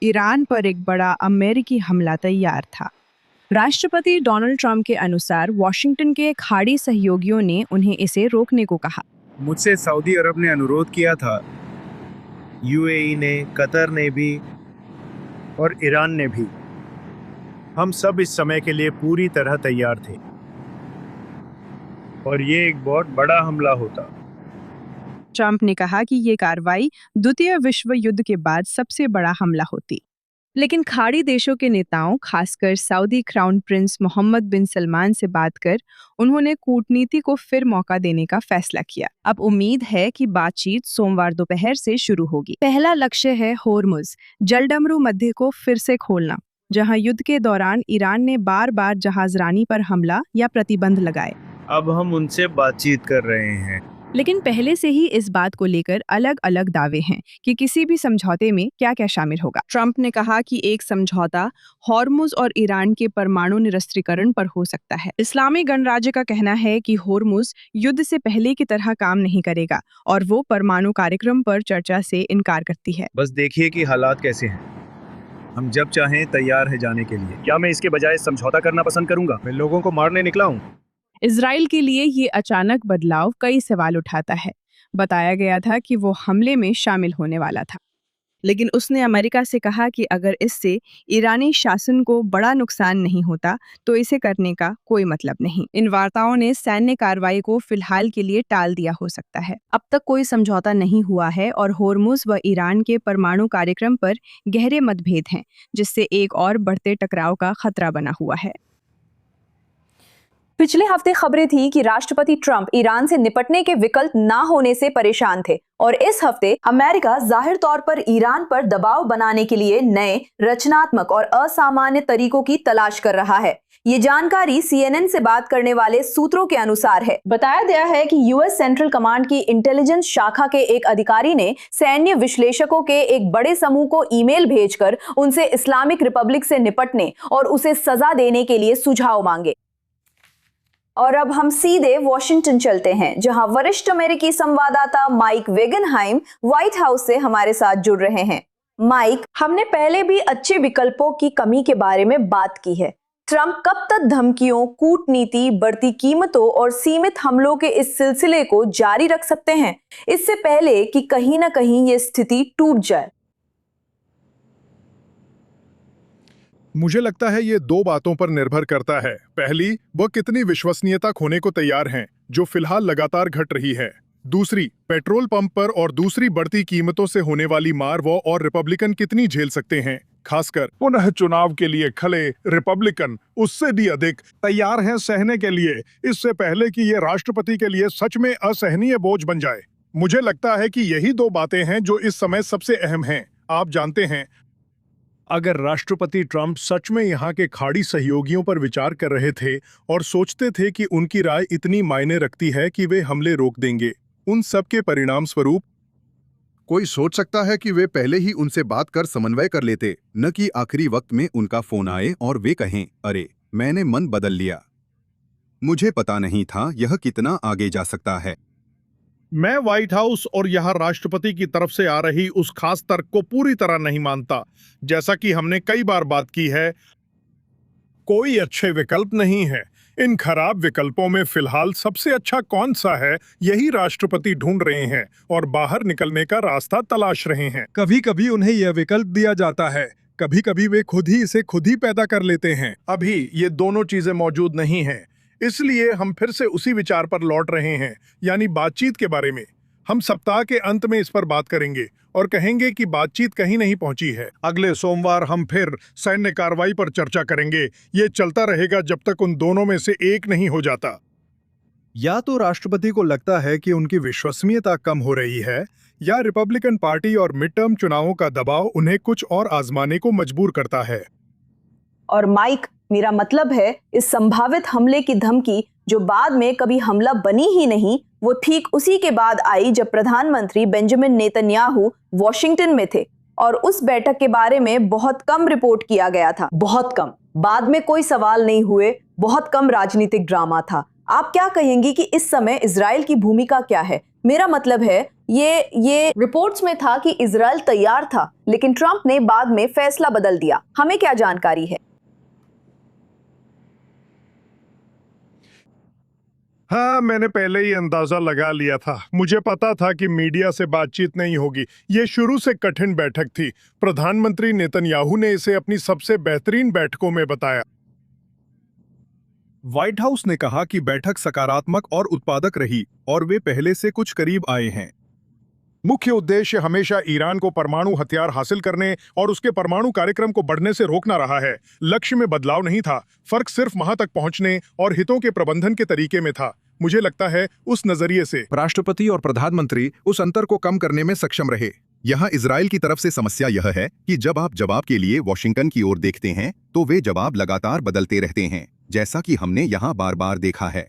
Iran पर एक बड़ा अमेरिकी हमला तैयार था। राष्ट्रपति डोनाल्ड ट्रंप के अनुसार वॉशिंगटन के खाड़ी सहयोगियों ने उन्हें इसे रोकने को कहा। मुझसे सऊदी अरब ने अनुरोध किया था, यूएई ने, कतर ने भी और ईरान ने भी। हम सब इस समय के लिए पूरी तरह तैयार थे और ये एक बहुत बड़ा हमला होता। ट्रंप ने कहा कि ये कार्रवाई द्वितीय विश्व युद्ध के बाद सबसे बड़ा हमला होती। लेकिन खाड़ी देशों के नेताओं, खासकर सऊदी क्राउन प्रिंस मोहम्मद बिन सलमान से बात कर उन्होंने कूटनीति को फिर मौका देने का फैसला किया। अब उम्मीद है कि बातचीत सोमवार दोपहर से शुरू होगी। पहला लक्ष्य है होर्मुज जलडमरू मध्य को फिर से खोलना, जहां युद्ध के दौरान ईरान ने बार बार जहाजरानी पर हमला या प्रतिबंध लगाए। अब हम उनसे बातचीत कर रहे हैं। लेकिन पहले से ही इस बात को लेकर अलग अलग दावे हैं कि किसी भी समझौते में क्या क्या शामिल होगा। ट्रंप ने कहा कि एक समझौता होर्मुज और ईरान के परमाणु निरस्त्रीकरण पर हो सकता है। इस्लामी गणराज्य का कहना है कि होर्मुज युद्ध से पहले की तरह काम नहीं करेगा और वो परमाणु कार्यक्रम पर चर्चा से इनकार करती है। बस देखिए कि हालात कैसे हैं। हम जब चाहें तैयार है जाने के लिए। क्या मैं इसके बजाय समझौता करना पसंद करूंगा? मैं लोगों को मारने निकला हूँ। इजराइल के लिए ये अचानक बदलाव कई सवाल उठाता है। बताया गया था कि वो हमले में शामिल होने वाला था, लेकिन उसने अमेरिका से कहा कि अगर इससे ईरानी शासन को बड़ा नुकसान नहीं होता तो इसे करने का कोई मतलब नहीं। इन वार्ताओं ने सैन्य कार्रवाई को फिलहाल के लिए टाल दिया हो सकता है। अब तक कोई समझौता नहीं हुआ है और होर्मुज व ईरान के परमाणु कार्यक्रम पर गहरे मतभेद हैं, जिससे एक और बढ़ते टकराव का खतरा बना हुआ है। पिछले हफ्ते खबरें थी कि राष्ट्रपति ट्रंप ईरान से निपटने के विकल्प ना होने से परेशान थे और इस हफ्ते अमेरिका जाहिर तौर पर ईरान पर दबाव बनाने के लिए नए, रचनात्मक और असामान्य तरीकों की तलाश कर रहा है। ये जानकारी CNN से बात करने वाले सूत्रों के अनुसार है। बताया गया है कि यूएस सेंट्रल कमांड की इंटेलिजेंस शाखा के एक अधिकारी ने सैन्य विश्लेषकों के एक बड़े समूह को ईमेल भेजकर उनसे इस्लामिक रिपब्लिक से निपटने और उसे सजा देने के लिए सुझाव मांगे। और अब हम सीधे वॉशिंगटन चलते हैं, जहां वरिष्ठ अमेरिकी संवाददाता माइक वेगनहाइम व्हाइट हाउस से हमारे साथ जुड़ रहे हैं। माइक, हमने पहले भी अच्छे विकल्पों की कमी के बारे में बात की है। ट्रंप कब तक धमकियों, कूटनीति, बढ़ती कीमतों और सीमित हमलों के इस सिलसिले को जारी रख सकते हैं, इससे पहले कि कहीं ना कहीं ये स्थिति टूट जाए? मुझे लगता है ये दो बातों पर निर्भर करता है। पहली, वह कितनी विश्वसनीयता खोने को तैयार हैं, जो फिलहाल लगातार घट रही है। दूसरी, पेट्रोल पंप पर और दूसरी बढ़ती कीमतों से होने वाली मार वो और रिपब्लिकन कितनी झेल सकते हैं। खासकर पुनः चुनाव के लिए खड़े रिपब्लिकन उससे भी अधिक तैयार हैं सहने के लिए, इससे पहले कि ये राष्ट्रपति के लिए सच में असहनीय बोझ बन जाए। मुझे लगता है कि यही दो बातें हैं जो इस समय सबसे अहम हैं। आप जानते हैं, अगर राष्ट्रपति ट्रंप सच में यहाँ के खाड़ी सहयोगियों पर विचार कर रहे थे और सोचते थे कि उनकी राय इतनी मायने रखती है कि वे हमले रोक देंगे, उन सब के परिणाम स्वरूप कोई सोच सकता है कि वे पहले ही उनसे बात कर समन्वय कर लेते, न कि आखिरी वक्त में उनका फोन आए और वे कहें, अरे मैंने मन बदल लिया। मुझे पता नहीं था यह कितना आगे जा सकता है। मैं व्हाइट हाउस और यहाँ राष्ट्रपति की तरफ से आ रही उस खास तर्क को पूरी तरह नहीं मानता। जैसा कि हमने कई बार बात की है, कोई अच्छे विकल्प नहीं है। इन खराब विकल्पों में फिलहाल सबसे अच्छा कौन सा है, यही राष्ट्रपति ढूंढ रहे हैं और बाहर निकलने का रास्ता तलाश रहे हैं। कभी कभी उन्हें यह विकल्प दिया जाता है, कभी कभी वे खुद ही पैदा कर लेते हैं। अभी ये दोनों चीजें मौजूद नहीं हैं, इसलिए हम फिर से उसी विचार पर लौट रहे हैं, यानी बातचीत के बारे में। हम सप्ताह के अंत में इस पर बात करेंगे और कहेंगे कि बातचीत कहीं नहीं पहुंची है। अगले सोमवार हम फिर सैन्य कार्रवाई पर चर्चा करेंगे। ये चलता रहेगा जब तक उन दोनों में से एक नहीं हो जाता। या तो राष्ट्रपति को लगता है कि उनकी विश्वसनीयता कम हो रही है, या रिपब्लिकन पार्टी और मिड टर्म चुनावों का दबाव उन्हें कुछ और आजमाने को मजबूर करता है। और माइक, मेरा मतलब है इस संभावित हमले की धमकी जो बाद में कभी हमला बनी ही नहीं, वो ठीक उसी के बाद आई जब प्रधानमंत्री बेंजामिन नेतन्याहू वॉशिंगटन में थे और उस बैठक के बारे में बहुत कम रिपोर्ट किया गया था। बहुत कम। बाद में कोई सवाल नहीं हुए, बहुत कम राजनीतिक ड्रामा था। आप क्या कहेंगी कि इस समय इजराइल की भूमिका क्या है? मेरा मतलब है ये रिपोर्ट्स में था कि इजराइल तैयार था, लेकिन ट्रंप ने बाद में फैसला बदल दिया। हमें क्या जानकारी है? हाँ, मैंने पहले ही अंदाजा लगा लिया था। मुझे पता था कि मीडिया से बातचीत नहीं होगी। ये शुरू से कठिन बैठक थी। प्रधानमंत्री नेतन्याहू ने इसे अपनी सबसे बेहतरीन बैठकों में बताया। व्हाइट हाउस ने कहा कि बैठक सकारात्मक और उत्पादक रही और वे पहले से कुछ करीब आए हैं। मुख्य उद्देश्य हमेशा ईरान को परमाणु हथियार हासिल करने और उसके परमाणु कार्यक्रम को बढ़ने से रोकना रहा है। लक्ष्य में बदलाव नहीं था, फर्क सिर्फ वहां तक पहुंचने और हितों के प्रबंधन के तरीके में था। मुझे लगता है उस नजरिए से राष्ट्रपति और प्रधानमंत्री उस अंतर को कम करने में सक्षम रहे। यहाँ इजराइल की तरफ से समस्या यह है कि जब आप जवाब के लिए वॉशिंगटन की ओर देखते हैं तो वे जवाब लगातार बदलते रहते हैं, जैसा कि हमने यहाँ बार बार देखा है।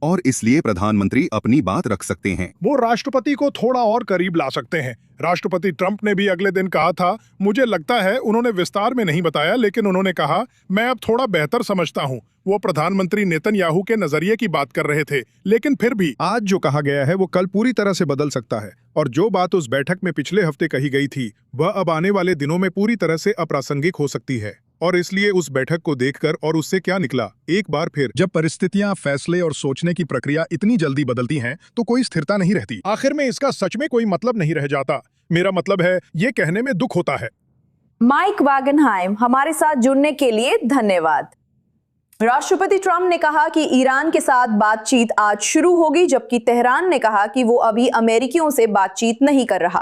और इसलिए प्रधानमंत्री अपनी बात रख सकते हैं। वो राष्ट्रपति को थोड़ा और करीब ला सकते हैं। राष्ट्रपति ट्रंप ने भी अगले दिन कहा था, मुझे लगता है उन्होंने विस्तार में नहीं बताया, लेकिन उन्होंने कहा मैं अब थोड़ा बेहतर समझता हूं। वो प्रधानमंत्री नेतन्याहू के नजरिए की बात कर रहे थे, लेकिन फिर भी आज जो कहा गया है वो कल पूरी तरह से बदल सकता है, और जो बात उस बैठक में पिछले हफ्ते कही गई थी वह अब आने वाले दिनों में पूरी तरह से अप्रासंगिक हो सकती है। और इसलिए उस बैठक को देखकर और उससे क्या निकला, एक बार फिर जब परिस्थितियां, फैसले और सोचने की प्रक्रिया इतनी जल्दी बदलती हैं तो कोई स्थिरता नहीं रहती। आखिर में इसका सच में कोई मतलब नहीं रह जाता। मेरा मतलब है, ये कहने में दुख होता है। माइक वैगनहाइम, हमारे साथ जुड़ने के लिए धन्यवाद। राष्ट्रपति ट्रंप ने कहा कि ईरान के साथ बातचीत आज शुरू होगी, जबकि तेहरान ने कहा कि वो अभी अमेरिकियों से बातचीत नहीं कर रहा।